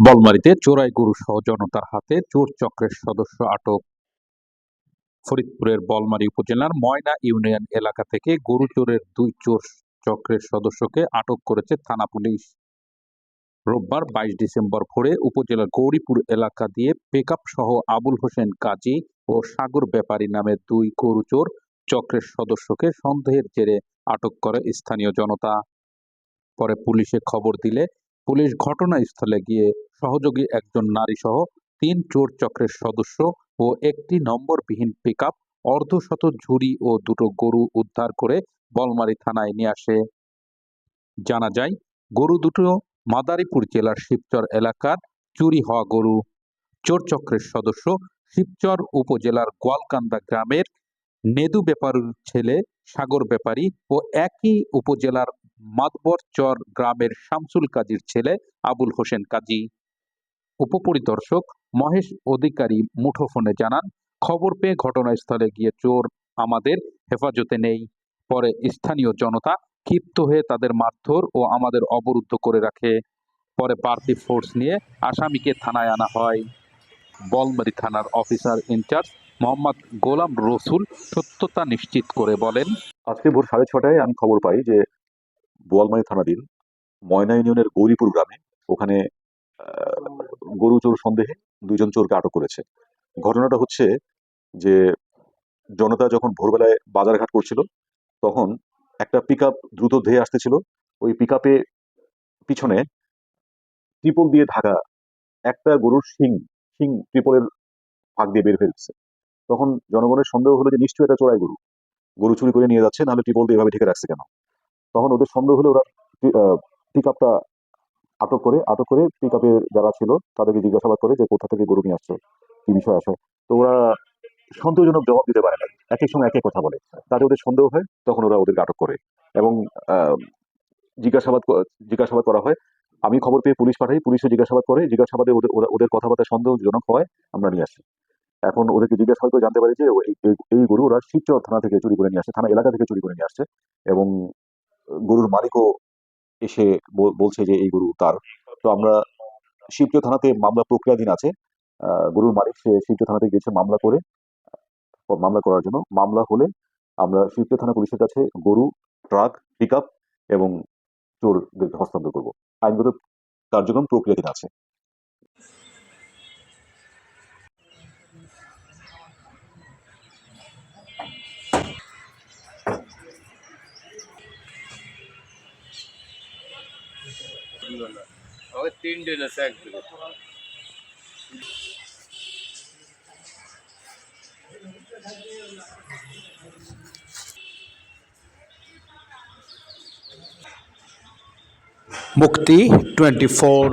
বলমারীতে চোরাই গরু সহ জনতার হাতে চোর চক্রের সদস্য আটক। ফরিদপুরের বলমারী উপজেলার ময়না ইউনিয়ন এলাকা থেকে গরু চোরের দুই চোর চক্রের সদস্যকে আটক করেছে থানা পুলিশ। রোববার 22 ডিসেম্বর ভোরে উপজেলার গৌরীপুর এলাকা দিয়ে পিকআপ সহ আবুল হোসেন কাজী ও সাগর ব্যাপারী নামে দুই গরু চোর চক্রের সদস্যকে সন্দেহের জেরে আটক করে স্থানীয় জনতা। পরে পুলিশে খবর দিলে পুলিশ ঘটনাস্থলে গিয়ে সহযোগী একজন নারী সহ 3 চোর চক্রের সদস্য ও একটি নম্বরবিহীন পিকআপ, অর্ধশত ঝুড়ি ও দুটো গরু উদ্ধার করে বলমারী থানায় নিয়ে আসে। জানা যায়, গরু দুটো মাদারীপুর জেলার শিবচর এলাকার চুরি হওয়া গরু। চোর চক্রের সদস্য শিবচর উপজেলার গোয়ালকান্দা গ্রামের নেদু ব্যাপারীর ছেলে সাগর ব্যাপারী ও একই উপজেলার মাতবরচর গ্রামের শামসুল কাজীর ছেলে আবুল হোসেন কাজী। উপপরিদর্শক মহেশ অধিকারী মুঠোফোনে জানান, খবর পেয়ে ঘটনাস্থলে গিয়ে চোর আমাদের হেফাজতে নেই। পরে স্থানীয় জনতা ক্ষিপ্ত হয়ে তাদের মারধর ও আমাদের অবরুদ্ধ করে রাখে। পরে বাড়তি ফোর্স নিয়ে আসামিকে থানায় আনা হয়। বলমারী থানার অফিসার ইনচার্জ মোহাম্মদ গোলাম রসুল সত্যতা নিশ্চিত করে বলেন, আজকে ভোর 6:30টায় আমি খবর পাই যে বোয়ালমারী থানাধীন ময়না ইউনিয়নের গৌরীপুর গ্রামে ওখানে গরু চোর সন্দেহে 2জন চোরকে আটক করেছে। ঘটনাটা হচ্ছে যে জনতা যখন ভোরবেলায় বাজারঘাট করছিল তখন একটা পিকআপ দ্রুত ধেয়ে আসতেছিল। ওই পিকআপে পিছনে ট্রিপল দিয়ে ঢাকা একটা গরুর শিং শিং ট্রিপলের ফাঁক দিয়ে বের হয়ে গেছে। তখন জনগণের সন্দেহ হলো যে নিশ্চয়ই এটা চোরাই গরু, গরু চুরি করে নিয়ে যাচ্ছে, নাহলে ট্রিপল দিয়ে এভাবে ঢেকে রাখছে কেন। তখন ওদের সন্দেহ হলে ওরা পিকআপটা আটক করে পিকআপে যারা ছিল তাদেরকে জিজ্ঞাসাবাদ করে যে কোথা থেকে গরু নিয়ে আসছো, কি বিষয় আসে। তো ওরা সন্তোষজনক জবাব দিতে পারে না, এক এক সময় এক এক কথা বলে। তাতে ওদের সন্দেহ হয়, তখন ওরা ওদেরকে আটক করে এবং জিজ্ঞাসাবাদ করা হয়। আমি খবর পেয়ে পুলিশ পাঠাই, পুলিশে জিজ্ঞাসাবাদ করে, জিজ্ঞাসাবাদে ওদের কথাবার্তা সন্দেহজনক হয়, আমরা নিয়ে আসি। এখন ওদেরকে জিজ্ঞাসাবাদ করে জানতে পারি যে এই গরু ওরা শিবচর থানা থেকে চুরি করে নিয়ে আসছে, থানা এলাকা থেকে চুরি করে নিয়ে আসছে। এবং গরুর মালিকও এসে বলছে যে এই গরু তার। তো আমরা শিবচর থানাতে মামলা প্রক্রিয়াধীন আছে। গরুর মালিক সে শিবচর থানাতে গেছে মামলা করার জন্য। মামলা হলে আমরা শিবচর থানা পুলিশের কাছে গরু, ট্রাক, পিকআপ এবং চোরদেরকে হস্তান্তর করব। আইনগত কার্যক্রম প্রক্রিয়াধীন আছে। মুক্তি 24।